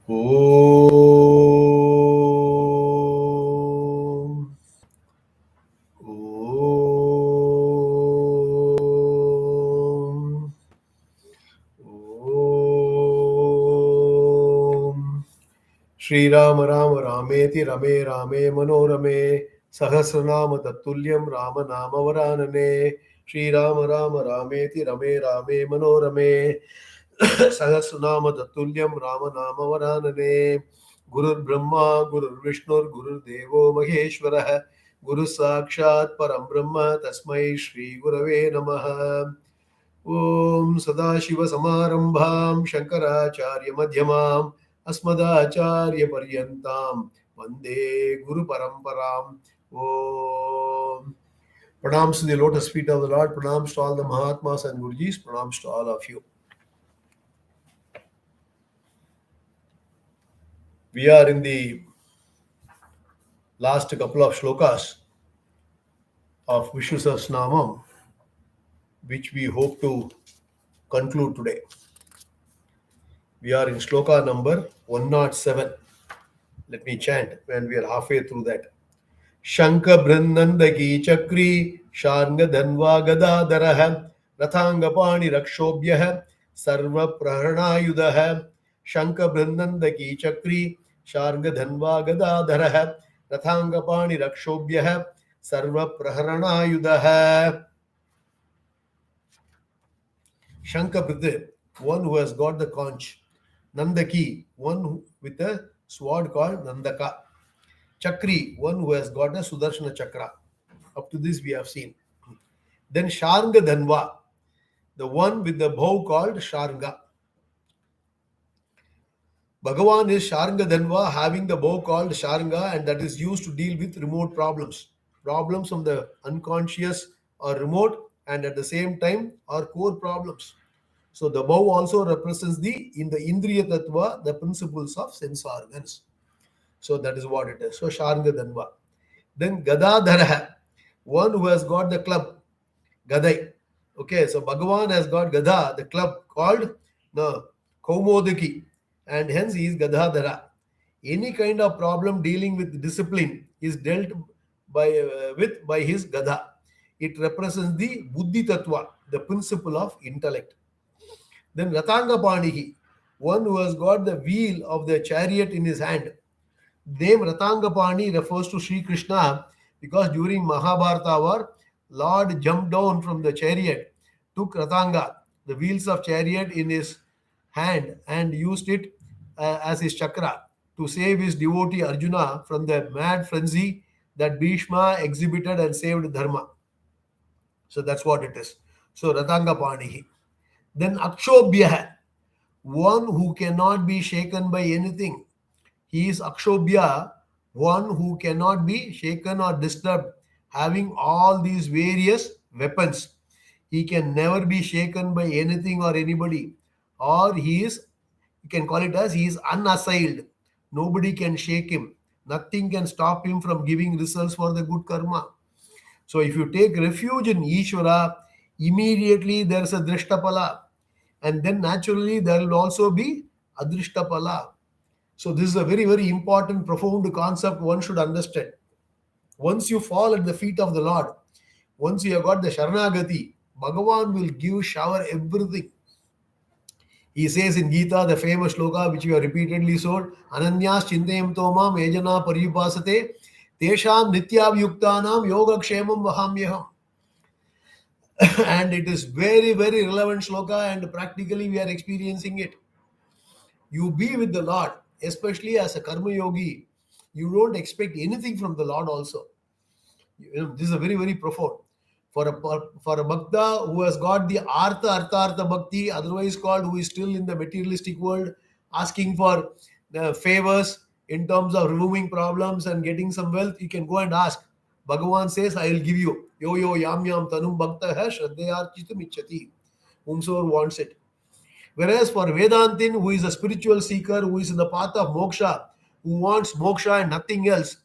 Om. Om. Om. Shri Ram Ram Rameti Rame Rame Manorame Sahasranama Tattulyam Rama Nama Varanane Shri Ram Ram Rameti Rame Rame Manorame Sahasranama Tattulyam Rama Nama Varanane Gurur Brahma Gurur Vishnu Gurur Devo Maheshwarah Guru Sakshat Param Brahma Tasmai Shri Gurave Namaha Om Sadashiva Samarambham Shankaracharya Madhyamam Asmadacharya Paryantam Vande Guru Paramparam. Om. Pranams to the lotus feet of the Lord, pranams to all the Mahatmas and Gurujis, pranams to all of you. We are in the last couple of shlokas of Vishnu Sahasranaamam, which we hope to conclude today. We are in shloka number 107. Let me chant when we are halfway through that. Shanka Brannandaki Chakri Sharanga Dhanva Gadadaraha Rathanga Pani Rakshobhyah Sarva Praharanayudaha Shanka Brannandaki Chakri Sharanga Dhanva Gadadaraha Rathanga Pani Rakshobhyah Sarva Praharanayudaha. Shankapridhe, one who has got the conch. Nandaki, one with a sword called Nandaka. Chakri, one who has got a Sudarshana Chakra. Up to this we have seen. Then Sharanga Dhanva, the one with the bow called Sharanga. Bhagavan is Sharanga Dhanva, having the bow called Sharanga, and that is used to deal with remote problems. Problems from the unconscious or remote, and at the same time are core problems. So the bow also represents in the Indriya Tattva, the principles of sense organs. So that is what it is. So Sharanga Dhanva. Then Gadadhara, one who has got the club, Gadai. Okay, so Bhagavan has got Gada, the club called Kaumodaki, and hence he is Gadadhara. Any kind of problem dealing with discipline is dealt with by his Gada. It represents the Buddhi Tattva, the principle of intellect. Then Ratanga Panihi, one who has got the wheel of the chariot in his hand. Name Ratangapani refers to Sri Krishna because during Mahabharata war, Lord jumped down from the chariot, took Ratanga, the wheels of chariot in his hand, and used it as his chakra to save his devotee Arjuna from the mad frenzy that Bhishma exhibited and saved Dharma. So that's what it is. So Ratangapani. Then Akshobhya, one who cannot be shaken by anything. He is Akshobhya, one who cannot be shaken or disturbed, having all these various weapons. He can never be shaken by anything or anybody. Or you can call it as he is unassailed. Nobody can shake him. Nothing can stop him from giving results for the good karma. So if you take refuge in Ishvara, immediately there is a Drishtapala. And then naturally there will also be Adrishtapala. So this is a very, very important, profound concept one should understand. Once you fall at the feet of the Lord, once you have got the Sharanagati, Bhagavan will shower everything. He says in Gita, the famous shloka which we have repeatedly sold, Ananyas chintayam tomam ejana pariyupasate tesham nityavyuktanam yogakshemam vahamyaham. And it is very, very relevant shloka, and practically we are experiencing it. You be with the Lord, especially as a karma yogi, you don't expect anything from the Lord also. This is a very, very profound. For a bhakta who has got the artha bhakti, otherwise called, who is still in the materialistic world, asking for favors in terms of removing problems and getting some wealth, you can go and ask. Bhagavan says, I will give you. Yo yam tanum bhakta hai shraddhayar chitam ichchati. Whomsoever wants it. Whereas for Vedantin, who is a spiritual seeker, who is in the path of moksha, who wants moksha and nothing else,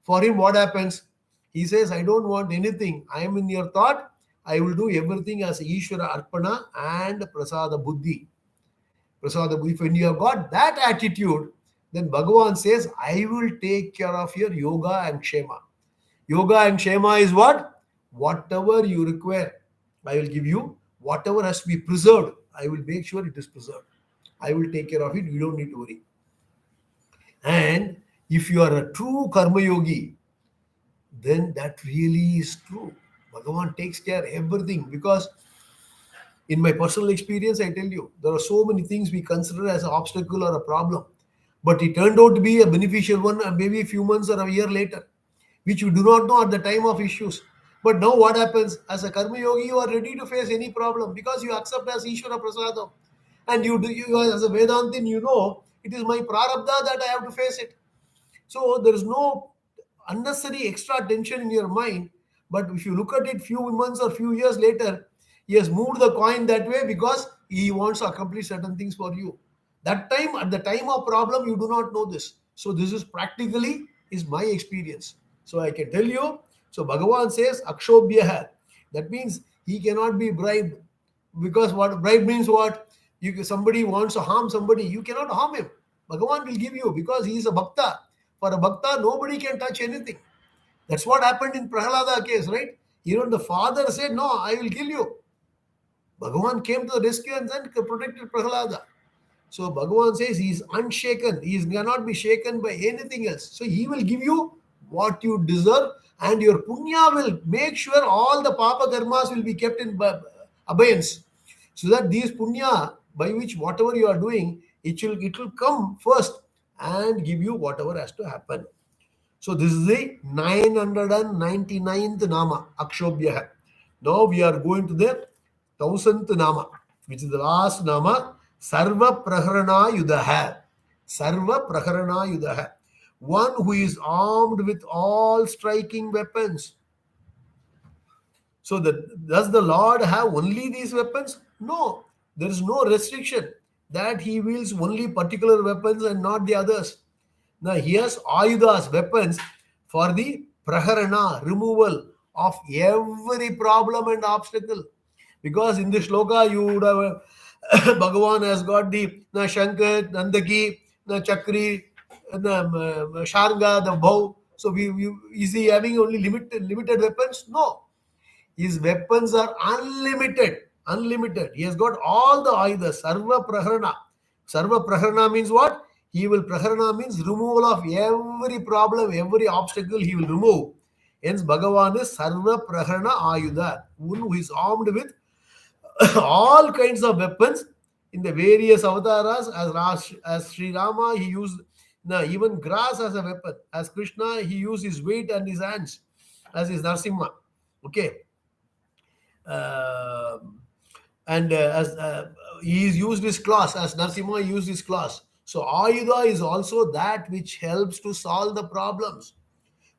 for him what happens? He says, I don't want anything. I am in your thought. I will do everything as Ishvara Arpana and Prasada Buddhi. Prasada Buddhi. When you have got that attitude, then Bhagavan says, I will take care of your yoga and kshema. Yoga and kshema is what? Whatever you require, I will give you. Whatever has to be preserved, I will make sure it is preserved. I will take care of it. You don't need to worry. And if you are a true karma yogi, then that really is true. Bhagavan takes care of everything, because in my personal experience, I tell you, there are so many things we consider as an obstacle or a problem, but it turned out to be a beneficial one, and maybe a few months or a year later, which you do not know at the time of issues. But now what happens? As a karma yogi, you are ready to face any problem because you accept as Ishvara Prasadam. And you as a Vedantin, you know, it is my prarabdha that I have to face it. So there is no unnecessary extra tension in your mind. But if you look at it few months or few years later, he has moved the coin that way because he wants to accomplish certain things for you. That time, at the time of problem, you do not know this. So this is practically is my experience. So I can tell you. So Bhagavan says Akshobhya. That means he cannot be bribed, because what bribe means what? Somebody wants to harm somebody, you cannot harm him. Bhagavan will give you because he is a bhakta. For a bhakta, nobody can touch anything. That's what happened in Prahalada case, right? Even the father said, no, I will kill you. Bhagavan came to the rescue and then protected Prahalada. So Bhagavan says he is unshaken. He cannot be shaken by anything else. So he will give you what you deserve, and your punya will make sure all the papa karmas will be kept in abeyance. So that these punya, by which whatever you are doing, it will come first and give you whatever has to happen. So this is the 999th Nama, Akshobhya. Now we are going to the 1000th Nama, which is the last Nama, Sarva Praharana Yudaha. Sarva Praharana Yudaha. One who is armed with all striking weapons. So does the Lord have only these weapons? No. There is no restriction that he wields only particular weapons and not the others. Now he has ayudas, weapons, for the praharana, removal of every problem and obstacle. Because in this shloka, you would have Bhagavan has got the Shankar, Nandaki, Chakri, Sharga, the bow. So is he having only limited weapons? No. His weapons are unlimited. Unlimited. He has got all the ayudas, Sarva Praharana. Sarva Praharana means what? He will, Praharana means removal of every problem, every obstacle he will remove. Hence, Bhagavan is Sarva Praharana Ayuda, one who is armed with all kinds of weapons in the various avatars. As Sri Rama, he used even grass as a weapon. As Krishna, he used his weight and his hands as his Narsimha. Okay. Uh, and as he is used his class, as Narsimha used his class. So Ayuda is also that which helps to solve the problems.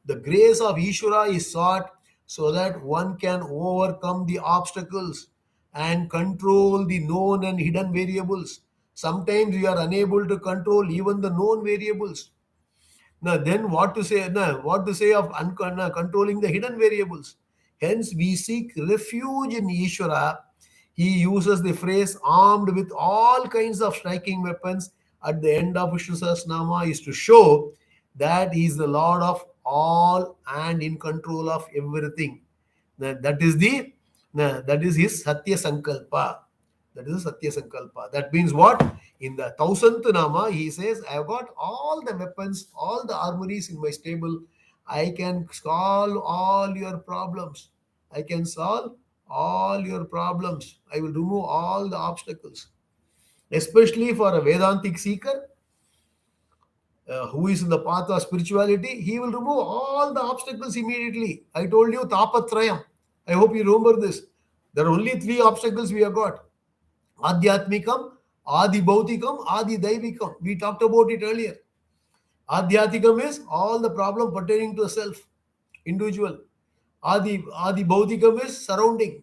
The grace of Ishvara is sought so that one can overcome the obstacles and control the known and hidden variables. Sometimes we are unable to control even the known variables. Now, then what to say? Now, what to say of controlling the hidden variables? Hence, we seek refuge in Ishvara. He uses the phrase armed with all kinds of striking weapons at the end of Vishnu Sahasranaamam is to show that he is the Lord of all and in control of everything. That is his Satya Sankalpa. That is a Satya Sankalpa. That means what? In the 1000th Nama, he says, I have got all the weapons, all the armories in my stable. I can solve all your problems. I can solve all your problems. I will remove all the obstacles. Especially for a Vedantic seeker who is in the path of spirituality, he will remove all the obstacles immediately. I told you, Tapatrayam. I hope you remember this. There are only three obstacles we have got. Adhyatmikam, Adi Bhautikam, Adi Daivikam. We talked about it earlier. Adhyatikam is all the problem pertaining to the self, individual. Adi Bhautikam is surrounding.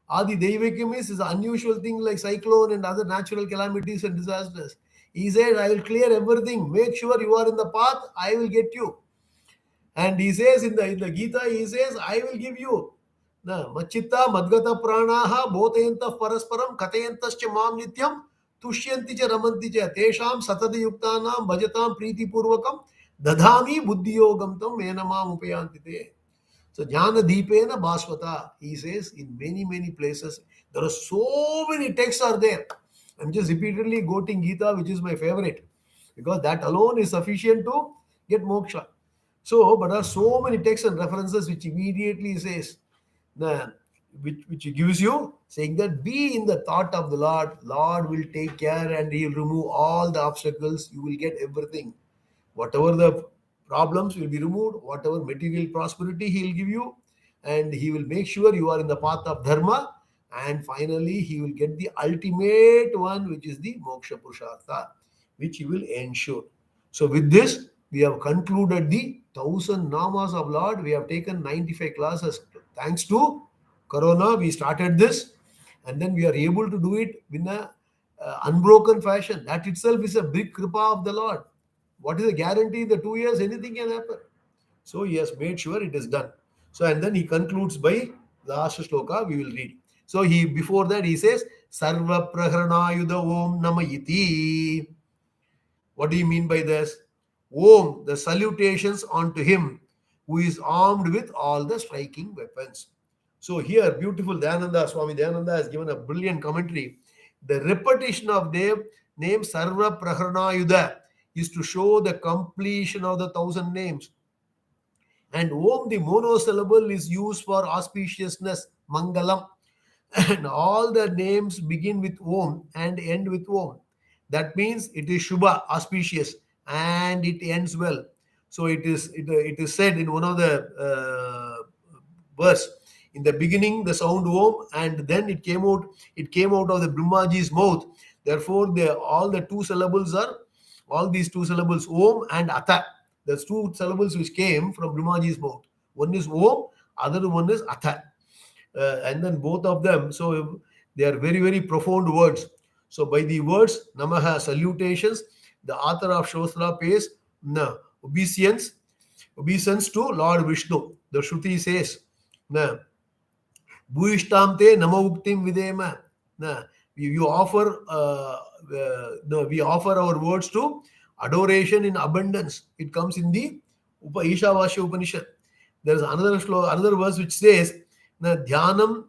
Adi Daivikam is unusual things like cyclone and other natural calamities and disasters. He said, I will clear everything. Make sure you are in the path. I will get you. And he says in the Gita, he says, I will give you. Machitta Madgata Pranaha Bhotayanta Parasparam Katayantascha Mam Nityam tushyanti cha ramanti cha tesham satata yuktanam bhajatam priti purvakam dadhami buddhiyogam tam menamam upayanti te. So Jnana Deepena Bhaswata, he says in many, many places. There are so many texts are there. I'm just repeatedly quoting Gita, which is my favorite, because that alone is sufficient to get moksha. So, but there are so many texts and references which immediately says, the, which gives you saying that be in the thought of the Lord. Lord will take care and He will remove all the obstacles. You will get everything. Whatever the problems will be removed, whatever material prosperity He will give you, and He will make sure you are in the path of dharma, and finally He will get the ultimate one, which is the moksha purushartha, which He will ensure. So with this, we have concluded the 1000 namas of Lord. We have taken 95 classes. Thanks to Corona, we started this, and then we are able to do it in a unbroken fashion. That itself is a big kripa of the Lord. What is the guarantee in the 2 years? Anything can happen. So he has made sure it is done. So and then he concludes by the last shloka we will read. So he before that he says Sarva Praharanayuda Om Namayiti. What do you mean by this? Om, the salutations unto him who is armed with all the striking weapons. So here, beautiful Dayananda, Swami Dayananda has given a brilliant commentary. The repetition of the name Sarva Praharanayuda is to show the completion of the 1000 names. And Om, the monosyllable, is used for auspiciousness, Mangalam. And all the names begin with Om and end with Om. That means it is Shubha, auspicious, and it ends well. So it is said in one of the verse. In the beginning, the sound Om, and then it came out of the Brahmaji's mouth. Therefore, all these two syllables, Om and Atha. There's two syllables which came from Brahmaji's mouth. One is Om, other one is Atha. And then both of them, so they are very, very profound words. So by the words, Namaha, salutations, the author of Shostra pays obeisance to Lord Vishnu. The Shruti says, Bhuishtamte Namavuktim Videma. You offer, we offer our words to adoration in abundance. It comes in the Ishavasya Upanishad. There is another verse which says, Dhyanam,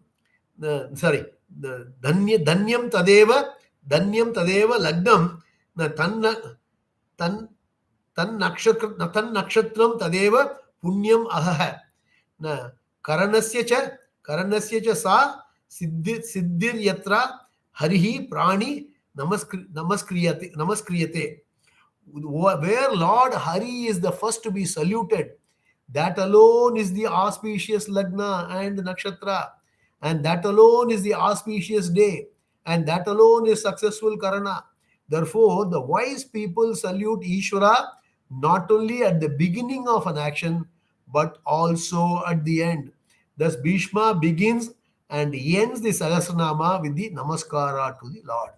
sorry, Dhanyam Tadeva Lagnam, Tan nakshatram tadeva punyam ahaha. Na karanasya cha sa siddhir yatra harihi prani namaskriyate. Where Lord Hari is the first to be saluted, that alone is the auspicious lagna and nakshatra, and that alone is the auspicious day, and that alone is successful karana. Therefore, the wise people salute Ishvara not only at the beginning of an action, but also at the end. Thus, Bhishma begins and ends the Sahasranama with the Namaskara to the Lord.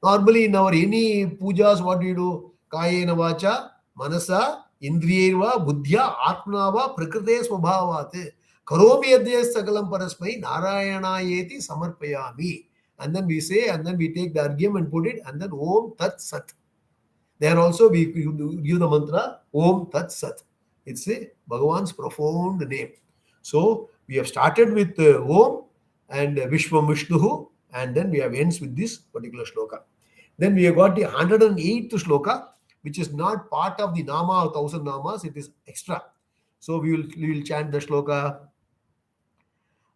Normally, in our any pujas, what do you do? Kayena vacha, manasa, indriyeva, buddhya, atmava, prakrite swabhavate. Karomi adhyas sakalam parasmai, narayana yeti samarpayami. And then we say, and then we take the argyam and put it, and then Om Tat Sat. There also we give the mantra Om Tat Sat. It's a Bhagavan's profound name. So we have started with Om and Vishwam Vishnuhu, and then we have ends with this particular shloka. Then we have got the 108th shloka, which is not part of the Nama of 1000 Namas, it is extra. So we will chant the shloka.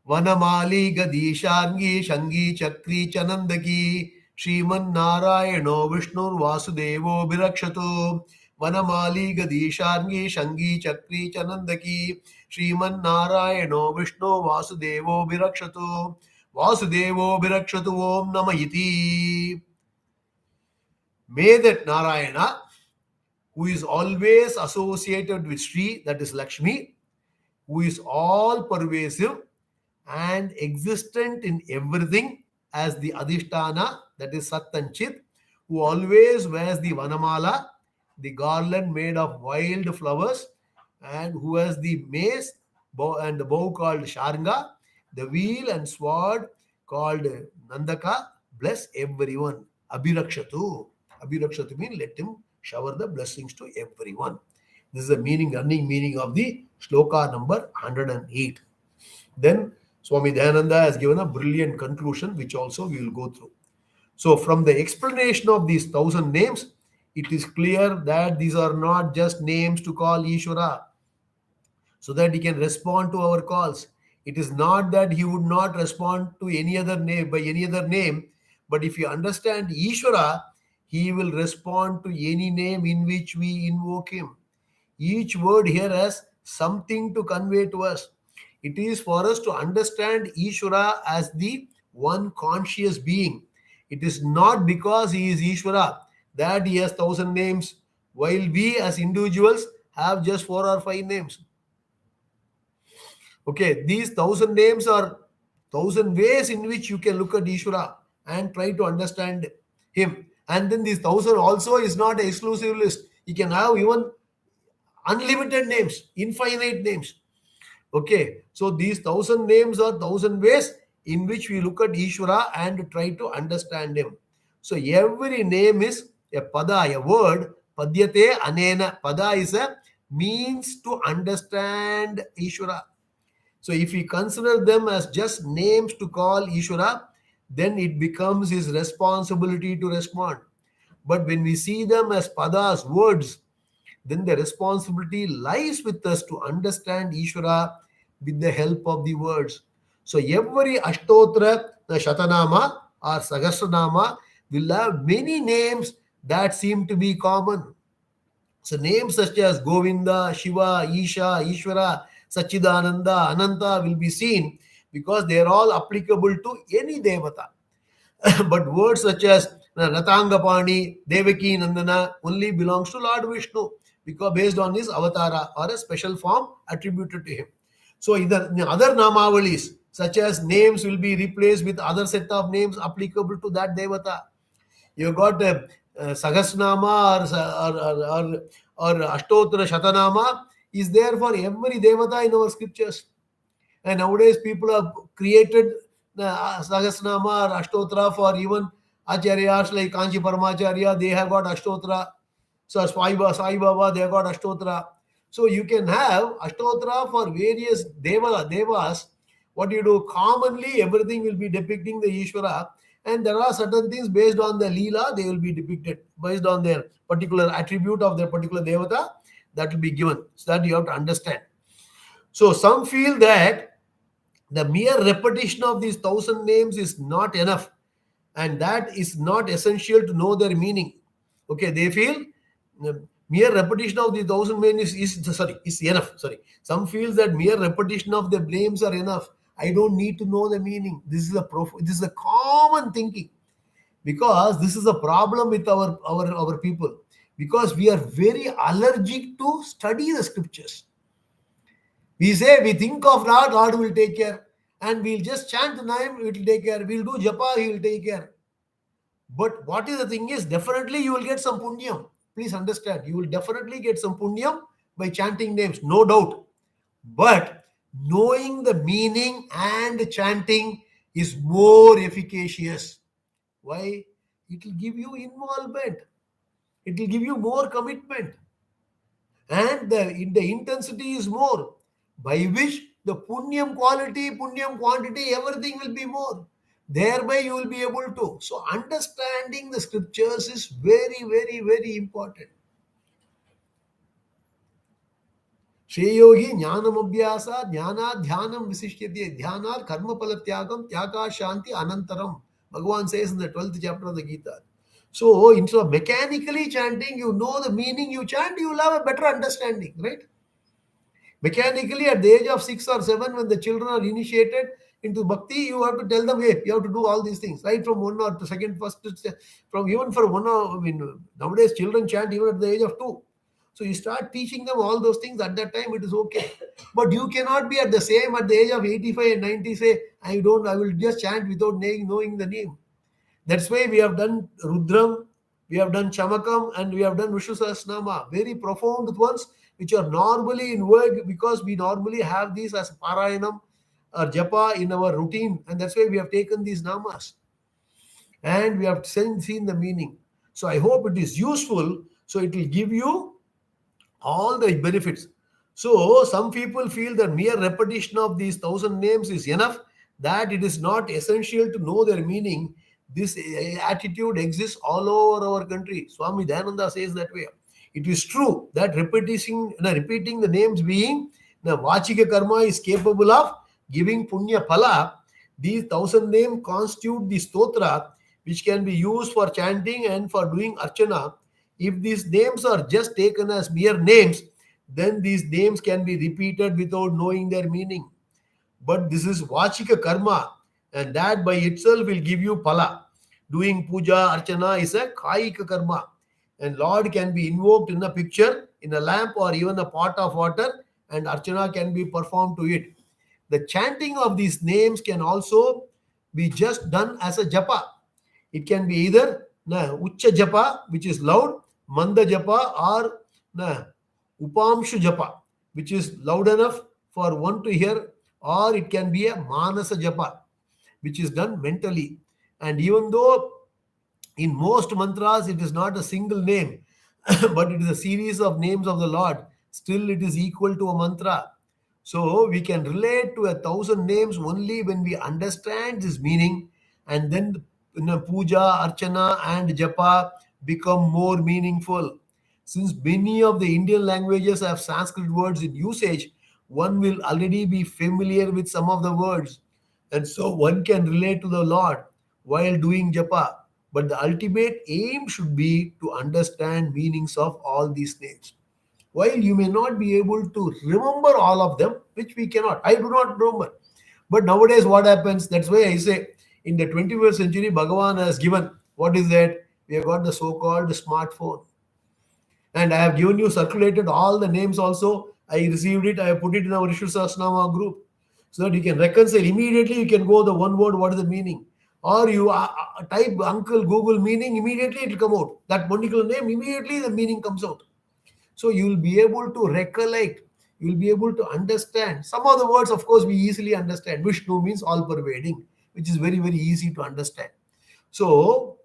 Vanamali Gadishangi Shangi Chakri Chanandaki Srimannarayano Vishnur Vasudevo Birakshatu. Vanamali Gadishangi Shangi Chakri Chanandaki Srimannarayano Vishnu Vasudevo Birakshatu. Vasudevo Birakshatu Om Namayiti. May that Narayana, who is always associated with Sri, that is Lakshmi, who is all pervasive and existent in everything as the Adhishtana, that is Sat and Chit, who always wears the Vanamala, the garland made of wild flowers, and who has the mace and the bow called Sharanga, the wheel and sword called Nandaka, bless everyone. Abhirakshatu. Abhirakshatu means let him shower the blessings to everyone. This is the meaning, running meaning of the shloka number 108. Then Swami Dayananda has given a brilliant conclusion, which also we will go through. So, from the explanation of these 1,000 names, it is clear that these are not just names to call Ishvara so that he can respond to our calls. It is not that he would not respond to any other name by any other name, but if you understand Ishvara, he will respond to any name in which we invoke him. Each word here has something to convey to us. It is for us to understand Ishvara as the one conscious being. It is not because he is Ishvara that he has 1,000 names, while we as individuals have just 4 or 5 names. Okay, these 1,000 names are 1,000 ways in which you can look at Ishvara and try to understand him. And then these 1,000 also is not an exclusive list. You can have even unlimited names, infinite names. Okay, so these 1,000 names are 1,000 ways in which we look at Ishvara and try to understand him. So every name is a pada, a word. Padyate anena. Pada is a means to understand Ishvara. So if we consider them as just names to call Ishvara, then it becomes his responsibility to respond. But when we see them as padas, words, then the responsibility lies with us to understand Ishvara with the help of the words. So every Ashtotra, the Shatanama or Sahasranama will have many names that seem to be common. So names such as Govinda, Shiva, Isha, Ishvara, Sachidananda, Ananta will be seen because they are all applicable to any devata. But words such as Ratangapani, Devaki Nandana only belongs to Lord Vishnu because based on his avatara or a special form attributed to him. So either the other namavalis such as names will be replaced with other set of names applicable to that devata. You got Sahasranama or Ashtotra Shatanama is there for every devata in our scriptures. And nowadays, people have created Sahasranama or Ashtotra for even Acharyas like Kanchi Paramacharya, they have got Ashtotra. So Sai Baba, they have got Ashtotra. So you can have Ashtotra for various devas. What you do, commonly everything will be depicting the Ishvara. And there are certain things based on the Leela, they will be depicted based on their particular attribute of their particular devata that will be given. So that you have to understand. So some feel that the mere repetition of these 1,000 names is not enough, and that is not essential to know their meaning. Okay, they feel mere repetition of the 1,000 names is enough. Sorry, some feels that mere repetition of the names are enough. I don't need to know the meaning. This is a common thinking because this is a problem with our people because we are very allergic to study the scriptures. We say we think of Lord, Lord will take care. And we'll just chant the name, it will take care. We'll do japa, he will take care. But what is the thing is, definitely you will get some punyam. Please understand, you will definitely get some punyam by chanting names, no doubt. But knowing the meaning and chanting is more efficacious. Why? It will give you involvement. It will give you more commitment. And the intensity is more, by which the punyam quality, punyam quantity, everything will be more. Thereby you will be able to. So understanding the scriptures is very, very, very important. Shreyogi jnanam abhyasa jnana dhyanam visishyate dhyana karma palatyagam tyaka shanti anantaram. Bhagavan says in the 12th chapter of the Gita. So instead of mechanically chanting, you know the meaning you chant, you will have a better understanding, right? Mechanically, at the age of 6 or 7, when the children are initiated into bhakti, you have to tell them, hey, you have to do all these things, right? From one or to second, first, from even for one or, I mean, nowadays children chant even at the age of 2. So you start teaching them all those things at that time, it is okay. But you cannot be at the same at the age of 85 and 90, say, I will just chant without knowing the name. That's why we have done Rudram, we have done Chamakam, and we have done Vishnu Sahasranaamam. Very profound ones, which are normally in work because we normally have these as Parayanam or Japa in our routine, and that's why we have taken these Namas. and we have seen the meaning. So I hope it is useful. So it will give you all the benefits. So some people feel that mere repetition of these thousand names is enough, that it is not essential to know their meaning. This attitude exists all over our country. Swami Dayananda says that way. It is true that repeating the names being the Vachika karma is capable of giving punya phala. These thousand names constitute the stotra, which can be used for chanting and for doing archana. If these names are just taken as mere names, then these names can be repeated without knowing their meaning. But this is Vachika karma, and that by itself will give you pala. Doing puja, archana is a kaika karma, and Lord can be invoked in a picture, in a lamp, or even a pot of water, and archana can be performed to it. The chanting of these names can also be just done as a japa. It can be either Ucha Japa, which is loud, Manda Japa, or Upamshu Japa, which is loud enough for one to hear, or it can be a Manasa Japa, which is done mentally. And even though in most mantras it is not a single name, but it is a series of names of the Lord, still it is equal to a mantra. So we can relate to a thousand names only when we understand this meaning, and then puja, archana, and japa become more meaningful. Since many of the Indian languages have Sanskrit words in usage, one will already be familiar with some of the words, and so one can relate to the Lord while doing japa. But the ultimate aim should be to understand meanings of all these names. While you may not be able to remember all of them, which we cannot, I do not remember. But nowadays, what happens? That's why I say in the 21st century, Bhagavan has given what is that? We have got the so called smartphone. And I have given you circulated all the names also. I received it, I have put it in our Vishnu Sahasranaamam group so that you can reconcile immediately. You can go the one word, what is the meaning? Or you type uncle Google meaning, immediately it will come out. That particular name, immediately the meaning comes out. So you will be able to recollect, you will be able to understand. Some of the words, of course, we easily understand. Vishnu means all pervading, which is very, very easy to understand. So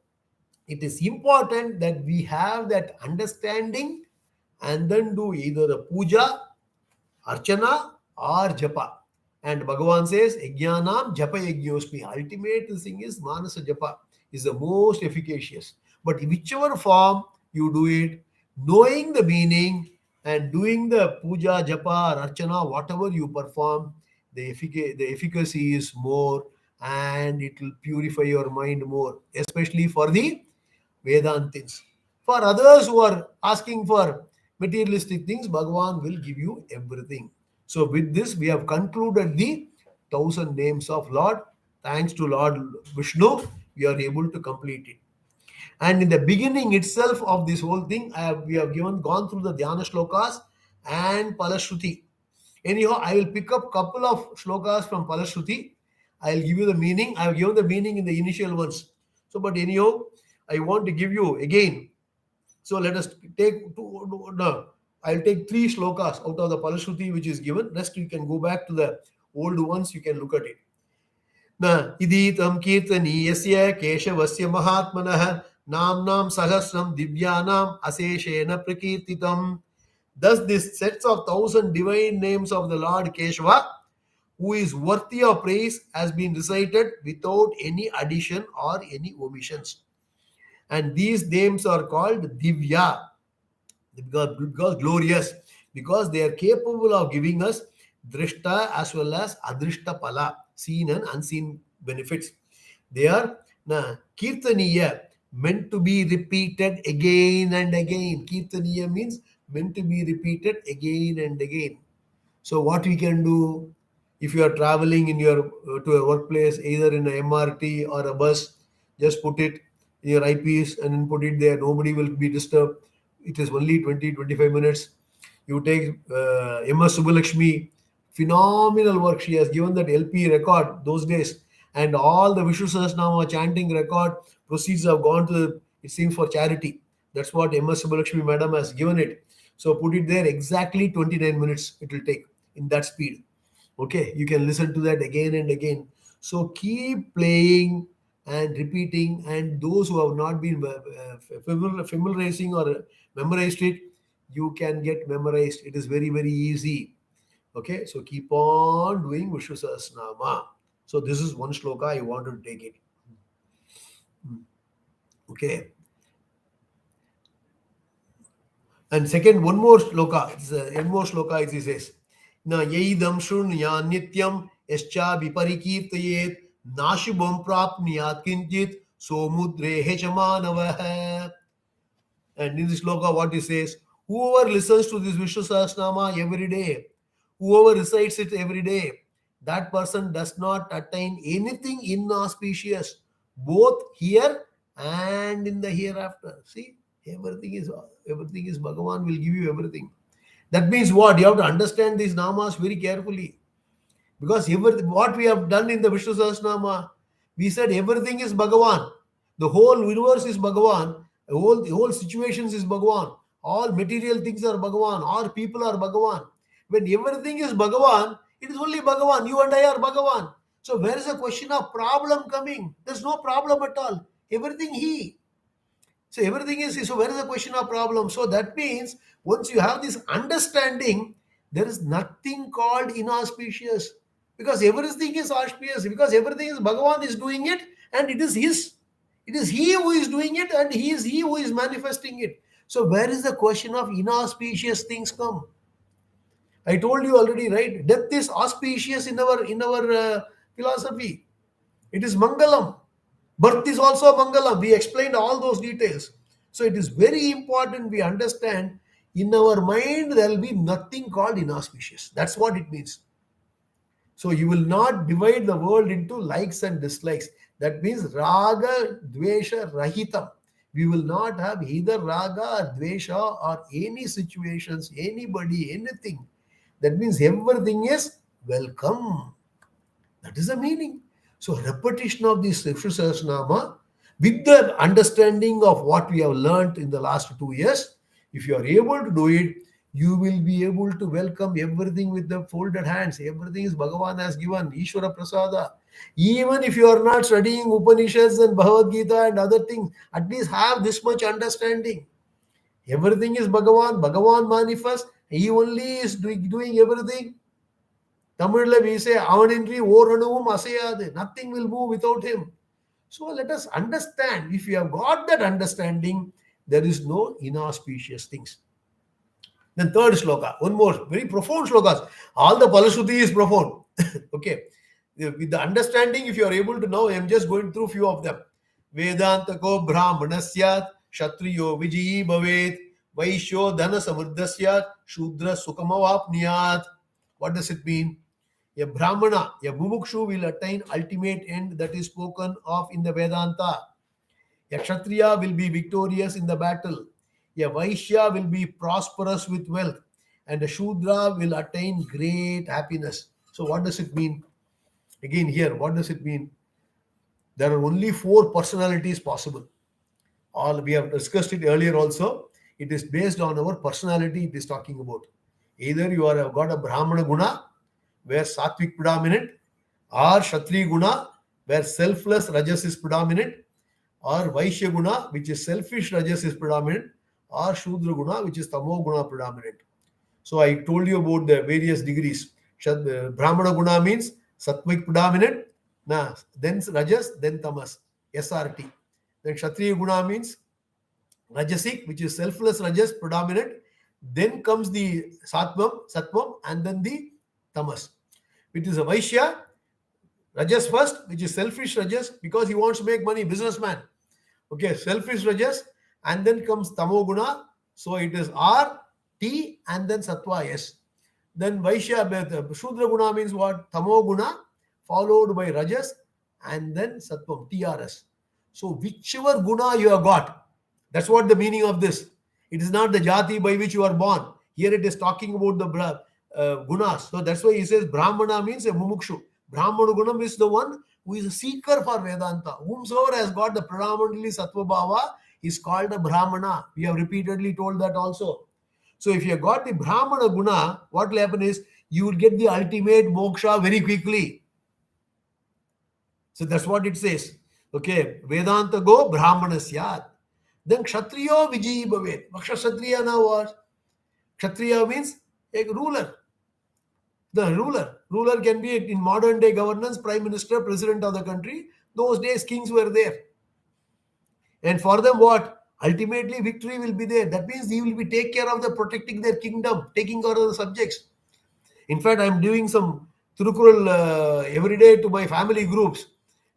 it is important that we have that understanding and then do either the puja, archana, or japa. And Bhagavan says, Yajnanam japa yajñosmi. Ultimate thing is manasa japa is the most efficacious. But whichever form you do it, knowing the meaning and doing the puja, japa, or archana, whatever you perform, the efficacy is more, and it will purify your mind more, especially for the Vedantins. For others who are asking for materialistic things, Bhagavan will give you everything. So, with this, we have concluded the thousand names of Lord. Thanks to Lord Vishnu, we are able to complete it. And in the beginning itself of this whole thing, we have gone through the Dhyana shlokas and Palashruti. Anyhow, I will pick up couple of shlokas from Palashruti. I will give you the meaning. I have given the meaning in the initial ones. So, but anyhow, I want to give you again. So let us take two. No, I'll take three shlokas out of the Palashruti which is given. Rest you can go back to the old ones. You can look at it. न इदीतं कीर्तनीयस्य केशवस्य महात्मनः नाम्नां सहस्रं दिव्यानाम् अशेषेण प्रकीर्तितम्. Thus, this sets of thousand divine names of the Lord Keshava, who is worthy of praise, has been recited without any addition or any omissions. And these names are called Divya, because glorious, because they are capable of giving us drishta as well as adrishta pala, seen and unseen benefits. They are kirtaniya, meant to be repeated again and again. Kirtaniya means meant to be repeated again and again. So what we can do, if you are traveling in your to a workplace, either in a MRT or a bus, just put it in your eyepiece and then put it there. Nobody will be disturbed. It is only 20-25 minutes. You take MS Subbalakshmi, phenomenal work. She has given that LP record those days, and all the Vishnu Sahasranaama chanting record proceeds have gone to it seems for charity. That's what MS Subbalakshmi madam has given it. So put it there, exactly 29 minutes it will take in that speed. Okay, you can listen to that again and again. So keep playing and repeating, and those who have not been familiarizing or memorized it, you can get memorized. It is very, very easy. Okay, so keep on doing Vishnu Sahasranama. So this is one shloka I wanted to take it. Okay, and second, one more shloka. It's one more shloka. It says, "Na yeidam shrunya nityam yascha viparikirtayet nashubam prapniyat kinchit somudre hechamanavah." And in this shloka, what he says, whoever listens to this Vishnu Sahasranama every day, whoever recites it every day, that person does not attain anything inauspicious, both here and in the hereafter. See, everything is Bhagavan will give you everything. That means what? You have to understand these namas very carefully. Because what we have done in the Vishnu Sahasranama, we said everything is Bhagavan. The whole universe is Bhagavan. The whole situations is Bhagavan. All material things are Bhagavan. All people are Bhagavan. When everything is Bhagavan, it is only Bhagavan. You and I are Bhagavan. So where is the question of problem coming? There's no problem at all. Everything He. So everything is, so where is the question of problem? So that means once you have this understanding, there is nothing called inauspicious, because everything is auspicious, because everything is Bhagavan is doing it, and it is his. It is he who is doing it, and he who is manifesting it. So where is the question of inauspicious things come? I told you already, right? Death is auspicious in our philosophy. It is Mangalam. Birth is also Mangalam. We explained all those details. So it is very important we understand, in our mind there will be nothing called inauspicious. That's what it means. So you will not divide the world into likes and dislikes. That means raga, dvesha, rahitam. We will not have either raga or dvesha or any situations, anybody, anything. That means everything is welcome. That is the meaning. So repetition of this Vishnu Sahasranama with the understanding of what we have learned in the last 2 years, if you are able to do it, you will be able to welcome everything with the folded hands. Everything is Bhagavan has given, Ishvara Prasada. Even if you are not studying Upanishads and Bhagavad Gita and other things, at least have this much understanding. Everything is Bhagavan, Bhagavan manifests, He only is doing everything. Tamil we say, Avanindri Oranuvum Asayadu. Nothing will move without him. So let us understand. If you have got that understanding, there is no inauspicious things. Then third shloka, one more, very profound shlokas. All the Palashruti is profound. Okay. With the understanding, if you are able to know, I am just going through few of them. Vedantako Brahmanasyat, Kshatriyo Vijayi Bhavet, Vaishyo Dhana Samurdhasyat, Shudra Sukamavapniyat. What does it mean? A Brahmana, a Mumukshu will attain ultimate end that is spoken of in the Vedanta. A Kshatriya will be victorious in the battle. A Vaishya will be prosperous with wealth. And a Shudra will attain great happiness. So what does it mean? Again here, what does it mean? There are only 4 personalities possible. All we have discussed it earlier also. It is based on our personality it is talking about. Either you have got a Brahmana guna, where Sattvic predominant, or Kshatriya guna, where selfless Rajas is predominant, or Vaishya guna, which is selfish Rajas is predominant, or Shudra guna, which is Tamo guna predominant. So I told you about the various degrees. Brahmana guna means Sattvic predominant, then Rajas, then Tamas, SRT. Then Kshatriya guna means Rajasic, which is selfless Rajas predominant. Then comes the Sattvam, and then the Tamas, which is a Vaishya, Rajas first, which is selfish Rajas, because he wants to make money, businessman. Okay, selfish Rajas, and then comes Tamo Guna. So it is R, T, and then Sattva, S. Then Vaishya, Shudra Guna means what? Tamo Guna, followed by Rajas, and then Sattvam, TRS. So whichever Guna you have got, that's what the meaning of this. It is not the Jati by which you are born. Here it is talking about the gunas. So that's why he says Brahmana means a mumukshu. Brahmana gunam is the one who is a seeker for Vedanta. Whomsoever has got the predominantly Sattva Bhava is called a Brahmana. We have repeatedly told that also. So if you have got the Brahmana guna, what will happen is you will get the ultimate moksha very quickly. So that's what it says. Okay, Vedanta go Brahmanasyat. Then Kshatriyo Vijayi Bhavet. Kshatriya now what? Kshatriya means a ruler. The ruler. Ruler can be in modern day governance, prime minister, president of the country. Those days kings were there. And for them what? Ultimately victory will be there. That means he will be take care of the protecting their kingdom, taking care of the subjects. In fact, I'm doing some Thirukural every day to my family groups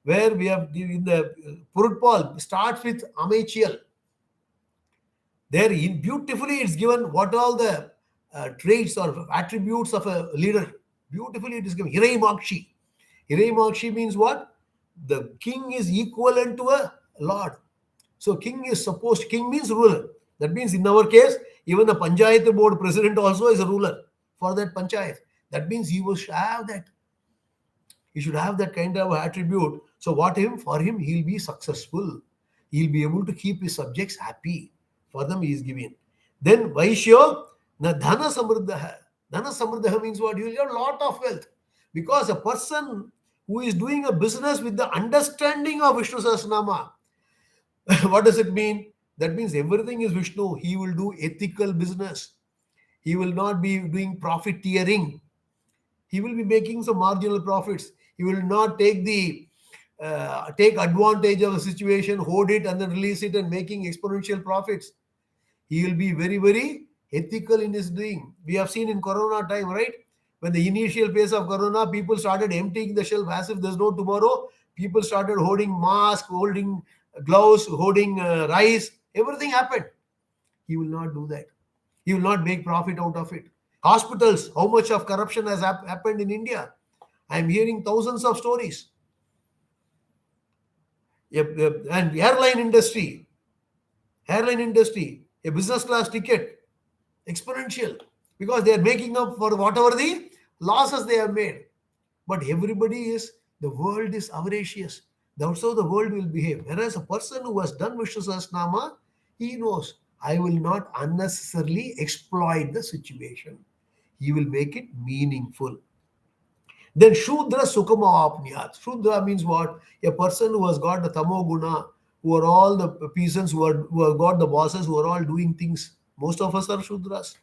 where we have in the Purutpal starts with Amechiyal. There, in beautifully, it's given what all the traits or attributes of a leader. Beautifully, it is given. Hirai Makshi. Hirai Makshi means what? The king is equivalent to a lord. So, king means ruler. That means in our case, even the Panchayat board president also is a ruler for that Panchayat. That means he will have that. He should have that kind of attribute. So, for him, he'll be successful. He'll be able to keep his subjects happy. For them, he is giving. Then Vaishyo, na dhana samruddha. Dhana samruddha means what? You will have a lot of wealth. Because a person who is doing a business with the understanding of Vishnu Sahasranaamam, what does it mean? That means everything is Vishnu. He will do ethical business. He will not be doing profiteering. He will be making some marginal profits. He will not take advantage of a situation, hoard it, and then release it and making exponential profits. He will be very, very ethical in his doing. We have seen in Corona time, right? When the initial phase of Corona, people started emptying the shelf as if there's no tomorrow. People started holding masks, holding gloves, holding rice. Everything happened. He will not do that. He will not make profit out of it. Hospitals, how much of corruption has happened in India? I am hearing thousands of stories. Yep, yep. And airline industry, a business class ticket, exponential, because they are making up for whatever the losses they have made. But the world is avaricious. That's how the world will behave. Whereas a person who has done Vishnu Sahasranama, he knows, I will not unnecessarily exploit the situation. He will make it meaningful. Then Shudra Sukhama Apniyat. Shudra means what? A person who has got the Tamo Guna, who are all the peasants, who have got the bosses, who are all doing things. Most of us are Shudras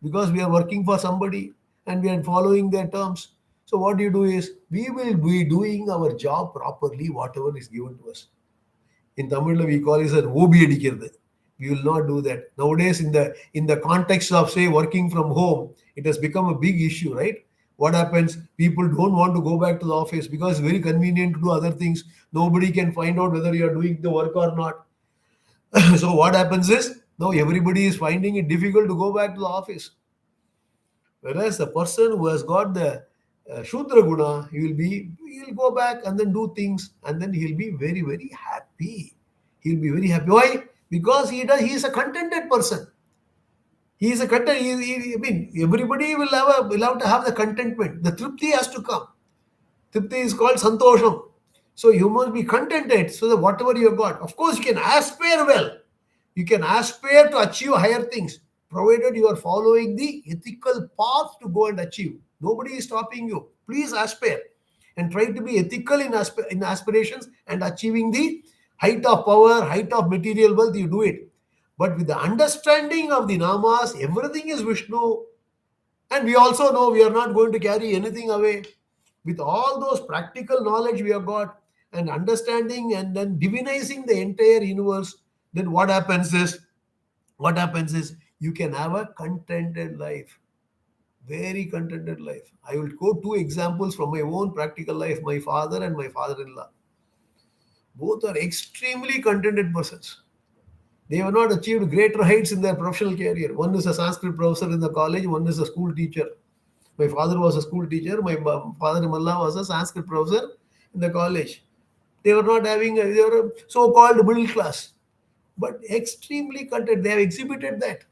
because we are working for somebody and we are following their terms. So what do is we will be doing our job properly, whatever is given to us. In Tamil, we call it as Obi Adikirthu. We will not do that. Nowadays, in the context of say working from home, it has become a big issue, right? What happens? People don't want to go back to the office because it's very convenient to do other things. Nobody can find out whether you are doing the work or not. So what happens is now everybody is finding it difficult to go back to the office. Whereas the person who has got the Shudra Guna, he'll go back and then do things and then he'll be very, very happy. He'll be very happy. Why? Because he's a contented person. He is a content. I mean, everybody will have to have the contentment. The tripti has to come. Tripti is called santosham. So you must be contented so that whatever you have got. Of course, you can aspire well. You can aspire to achieve higher things, provided you are following the ethical path to go and achieve. Nobody is stopping you. Please aspire and try to be ethical in aspirations and achieving the height of power, height of material wealth. You do it. But with the understanding of the Namas, everything is Vishnu. And we also know we are not going to carry anything away. With all those practical knowledge we have got and understanding and then divinizing the entire universe, then what happens is you can have a contented life. Very contented life. I will quote two examples from my own practical life, my father and my father-in-law. Both are extremely contented persons. They have not achieved greater heights in their professional career. One is a Sanskrit professor in the college, one is a school teacher. My father was a school teacher, my father-in-law was a Sanskrit professor in the college. They were they were so-called middle class, but extremely content. They have exhibited that.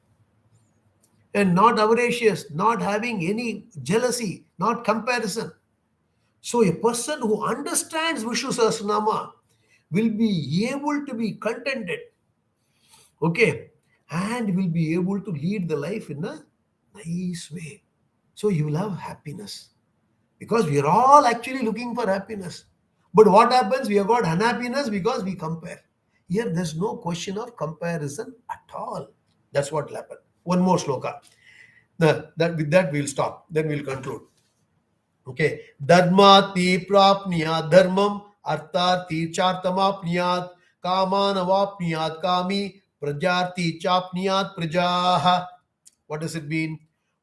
And not avaricious, not having any jealousy, not comparison. So a person who understands Vishnu Sahasranama will be able to be contented. Okay, and will be able to lead the life in a nice way. So you will have happiness because we are all actually looking for happiness. But what happens? We have got unhappiness because we compare. Here, there's no question of comparison at all. That's what will happen. One more sloka. With that, we'll stop. Then we'll conclude. Okay. Dharmati prapniyat dharmam artharti chartamapniyat kamanavapniyat kami prajarti chapniyat prajaha. What does it mean?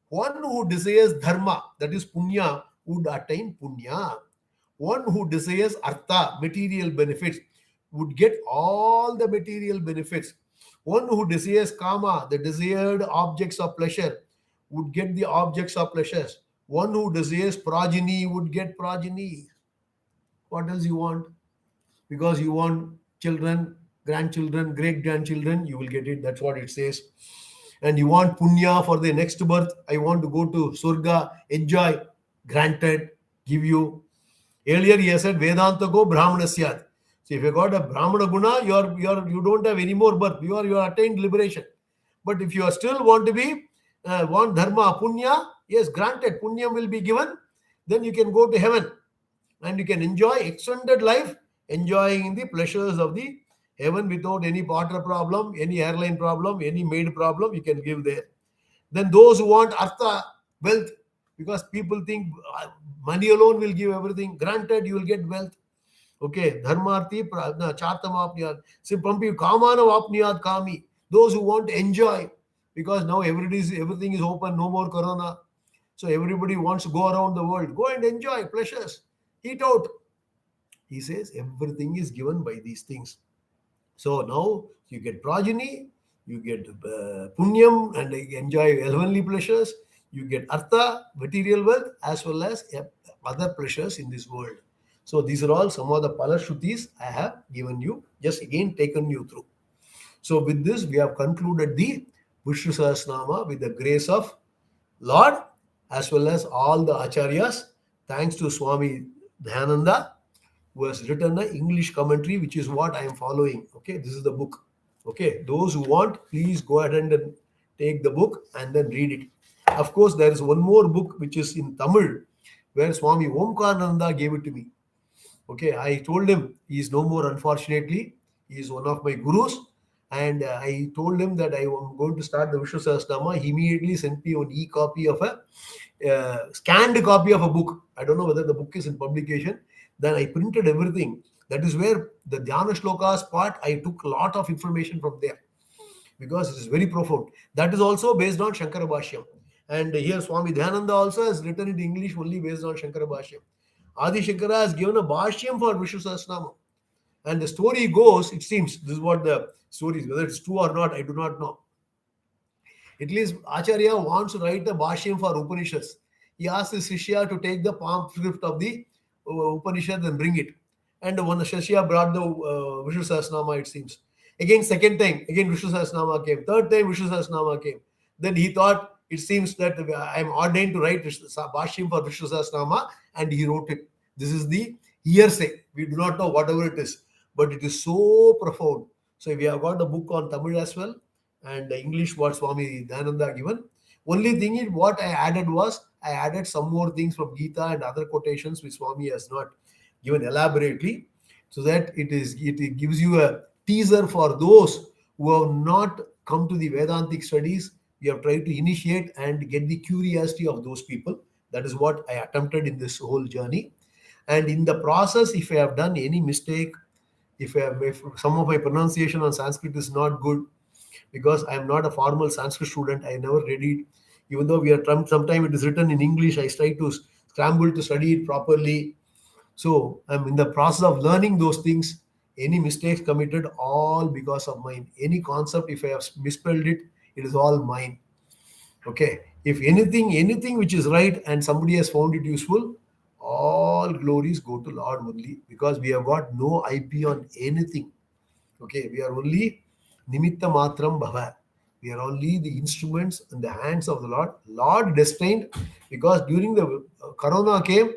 One who desires dharma, that is punya, would attain punya. One who desires artha, material benefits, would get all the material benefits. One who desires kama, the desired objects of pleasure, would get the objects of pleasures. One who desires progeny would get progeny. What else you want? Because you want children, grandchildren, great grandchildren, you will get it. That's what it says. And you want punya for the next birth. I want to go to Surga, enjoy, granted, give you. Earlier he has said Vedanta go Brahmanasyat. So if you got a Brahmana guna, you don't have any more birth. You are attained liberation. But if you are still want to be want dharma, punya, yes, granted, punya will be given. Then you can go to heaven and you can enjoy extended life, enjoying the pleasures of the heaven without any water problem, any airline problem, any maid problem. You can give there. Then those who want artha, wealth, because people think money alone will give everything. Granted, you will get wealth. Okay, dharmarthi chartamapniyat. Simpampi kamanavapniyat kami. Those who want to enjoy, because now everything is open, no more corona. So everybody wants to go around the world. Go and enjoy pleasures. Eat out. He says everything is given by these things. So now you get progeny, you get punyam and enjoy heavenly pleasures, you get artha, material wealth, as well as other pleasures in this world. So these are all some of the palashrutis I have given you, just again taken you through. So with this, we have concluded the Vishnu Sahasranama with the grace of Lord, as well as all the acharyas. Thanks to Swami Dhyananda, who has written an English commentary, which is what I am following. Okay, this is the book. Okay, those who want, please go ahead and take the book and then read it. Of course, there is one more book which is in Tamil, where Swami Omkarananda gave it to me. Okay, I told him he is no more, unfortunately. He is one of my gurus. And I told him that I am going to start the Vishnu Sahasranama. He immediately sent me an e-copy of a scanned copy of a book. I don't know whether the book is in publication. Then I printed everything. That is where the Dhyana Shlokas part, I took a lot of information from there because it is very profound. That is also based on Shankara Bhashyam. And here Swami Dhyananda also has written it in English only based on Shankara Bhashyam. Adi Shankara has given a Bhashyam for Vishnu Sahasranama. And the story goes, it seems, this is what the story is, whether it's true or not, I do not know. At least Acharya wants to write a Bhashyam for Upanishads. He asked his Shishya to take the palm script of the Upanishad and bring it. And when the Shishya brought the Vishnu Sahasranama, it seems. Again, second time, again Vishnu Sahasranama came. Third time, Vishnu Sahasranama came. Then he thought, it seems that I am ordained to write Bhashyam for Vishnu Sahasranama, and he wrote it. This is the hearsay. We do not know whatever it is, but it is so profound. So we have got the book on Tamil as well, and the English what Swami Dhananda given. Only thing is what I added was, I added some more things from Gita and other quotations which Swami has not given elaborately, so that it gives you a teaser for those who have not come to the Vedantic studies. We have tried to initiate and get the curiosity of those people. That is what I attempted in this whole journey. And in the process, if I have done any mistake, if some of my pronunciation on Sanskrit is not good, because I am not a formal Sanskrit student, I never read it. Even though sometimes it is written in English, I try to scramble to study it properly. So I'm in the process of learning those things. Any mistakes committed, all because of mine. Any concept, if I have misspelled it, it is all mine. Okay. If anything which is right and somebody has found it useful, all glories go to Lord only, because we have got no IP on anything. Okay, we are only nimitta matram bhava. We are only the instruments in the hands of the Lord. Lord destined, because during the corona came,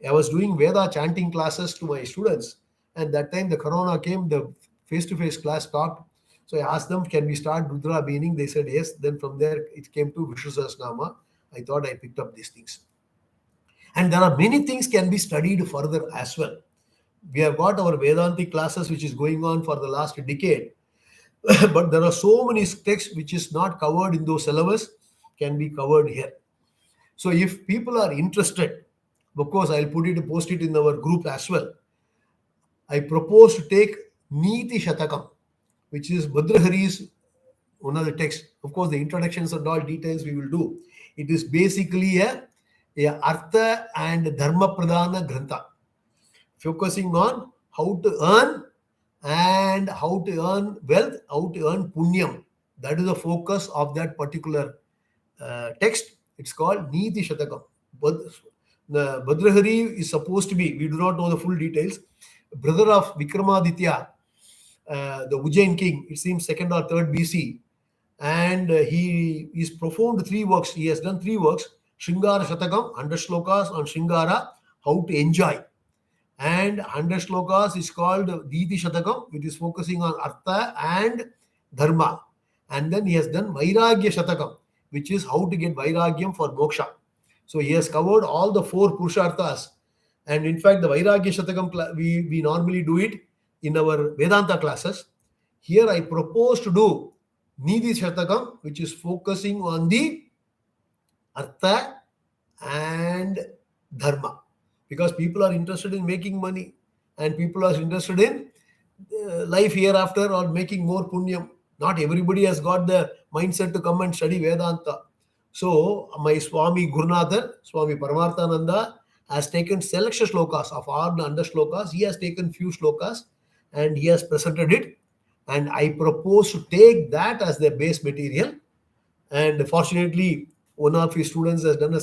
I was doing Veda chanting classes to my students, and that time the corona came, the face-to-face class stopped. So I asked them, can we start Rudra meaning? They said yes. Then from there it came to Vishnu Sahasranama. I thought I picked up these things. And there are many things can be studied further as well. We have got our Vedantic classes, which is going on for the last decade. But there are so many texts which is not covered in those syllabus, can be covered here. So if people are interested, of course, I'll post it in our group as well. I propose to take Niti Shatakam, which is Bhadrahari's one of the texts. Of course, the introductions and all details we will do. It is basically a Artha and Dharma Pradhana Grantha, focusing on how to earn and how to earn wealth, how to earn punyam. That is the focus of that particular text. It's called Niti Shatakam. The Bhadrahari is supposed to be, we do not know the full details, brother of Vikramaditya, the Ujjain king, it seems 2nd or 3rd BC. And he is performed 3 works. He has done 3 works. Shringara Shatakam, 100 slokas on Shringara, how to enjoy. And 100 slokas is called Diti Shatakam, which is focusing on Artha and Dharma. And then he has done Vairagya Shatakam, which is how to get Vairagyam for Moksha. So he has covered all the 4 Purusharthas. And in fact, the Vairagya Shatakam, we normally do it in our Vedanta classes. Here I propose to do Nidhi Shatakam, which is focusing on the Artha and Dharma. Because people are interested in making money and people are interested in life hereafter or making more punyam. Not everybody has got the mindset to come and study Vedanta. So my Swami Gurunathan, Swami Paramarthananda, has taken selection shlokas of all the under shlokas. He has taken few shlokas and he has presented it. And I propose to take that as the base material. And fortunately, one of his students has done a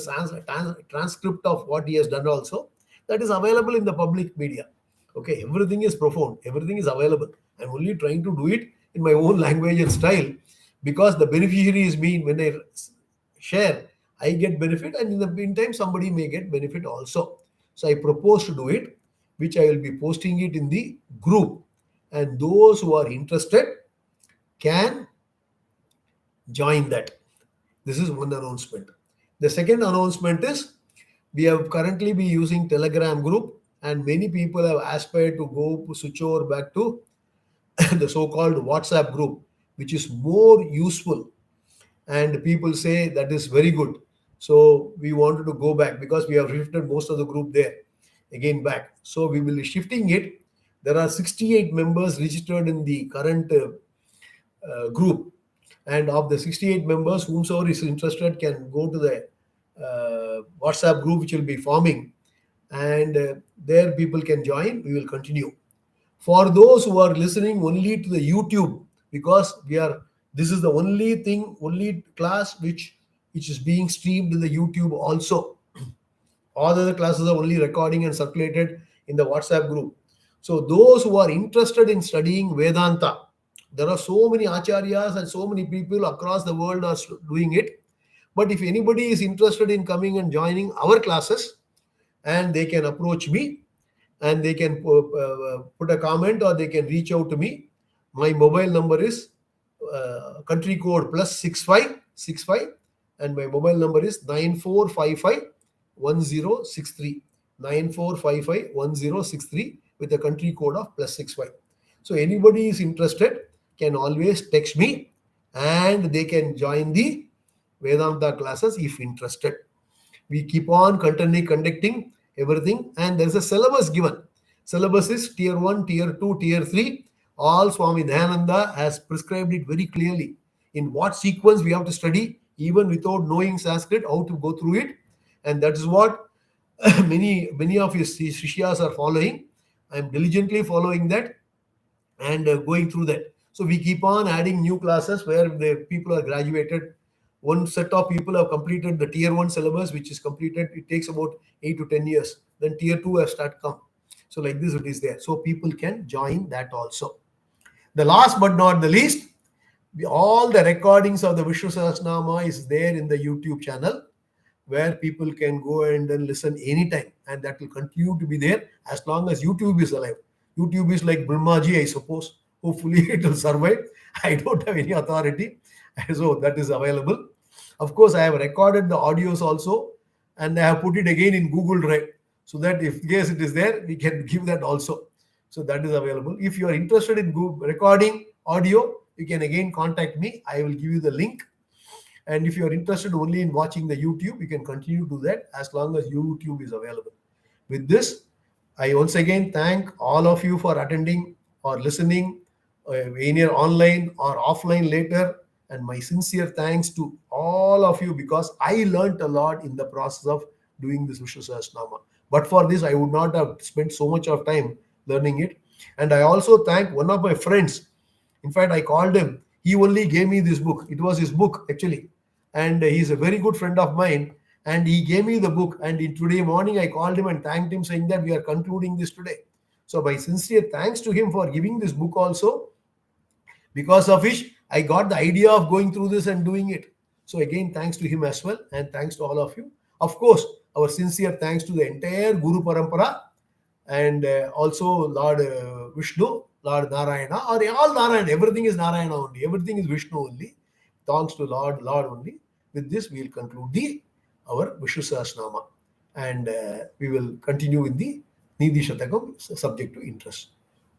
transcript of what he has done also. That is available in the public media. Okay, everything is profound. Everything is available. I'm only trying to do it in my own language and style because the beneficiary is me. When I share, I get benefit, and in the meantime, somebody may get benefit also. So I propose to do it, which I will be posting it in the group. And those who are interested can join that. This is one announcement. The second announcement is we have currently been using Telegram group, and many people have aspired to go switch over back to the so-called WhatsApp group, which is more useful. And people say that is very good. So we wanted to go back because we have shifted most of the group there again back. So we will be shifting it. There are 68 members registered in the current group. And of the 68 members, whomsoever is interested can go to the WhatsApp group which will be forming. And there people can join. We will continue. For those who are listening only to the YouTube, because this is the only class which is being streamed in the YouTube also. All other classes are only recording and circulated in the WhatsApp group. So those who are interested in studying Vedanta, there are so many acharyas and so many people across the world are doing it. But if anybody is interested in coming and joining our classes, and they can approach me and they can put a comment or they can reach out to me. My mobile number is country code +6565 and my mobile number is 94551063. 94551063 with a country code of +65. So anybody is interested can always text me and they can join the Vedanta classes if interested. We keep on conducting everything, and there's a syllabus given. Syllabus is tier 1, tier 2, tier 3. All Swami Dayananda has prescribed it very clearly in what sequence we have to study, even without knowing Sanskrit, how to go through it. And that is what many of his Shishyas are following. I am diligently following that and going through that. So we keep on adding new classes where the people are graduated. One set of people have completed the tier 1 syllabus, which is completed. It takes about 8 to 10 years. Then tier 2 have started come. So like this it is there. So people can join that also. The last but not the least, all the recordings of the Vishnu Sahasranaamam is there in the YouTube channel where people can go and then listen anytime. And that will continue to be there as long as YouTube is alive. YouTube is like Brahmaji, I suppose. Hopefully it will survive. I don't have any authority. So that is available. Of course, I have recorded the audios also and I have put it again in Google Drive so that if case it is there, we can give that also. So that is available. If you are interested in recording audio, you can again contact me. I will give you the link. And if you are interested only in watching the YouTube, you can continue to do that as long as YouTube is available. With this, I once again thank all of you for attending or listening, either online or offline later. And my sincere thanks to all of you, because I learned a lot in the process of doing this Vishnu Sahasranama. But for this, I would not have spent so much of time learning it. And I also thank one of my friends. In fact, I called him. He only gave me this book. It was his book, actually. And he's a very good friend of mine. And he gave me the book. And today morning, I called him and thanked him, saying that we are concluding this today. So, my sincere thanks to him for giving this book also, because of which I got the idea of going through this and doing it. So, again, thanks to him as well. And thanks to all of you. Of course, our sincere thanks to the entire Guru Parampara, and also Lord Vishnu, Lord Narayana, or all Narayana. Everything is Narayana only. Everything is Vishnu only. Thanks to Lord only. With this, we will conclude our Vishnu Sahasranama, and we will continue with the Nidhi Shatakam, subject to interest.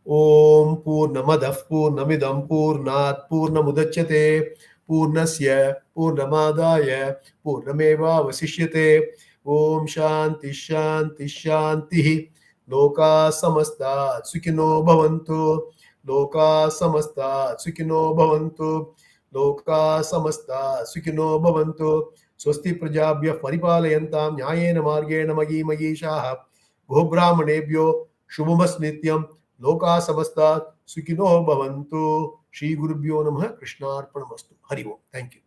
Om Purnamadah Purnamidam Purnat Purnamudachyate Purnasya Purnamadaya Purnameva Vasishyate. Om Shanti Shanti Shanti. Loka samasta sukino bhavantu. Loka samasta sukino bhavantu. Loka samasta sukino bhavantu. Swasti prajabhya paripalayantam nyayena margena magi magishaha. Bhubrahmanebhyo shubhamas nityam. Loka samasta sukino bhavantu. Shri Gurubhyo Namaha. Krishnarpanamastu. Hari Om. Thank you.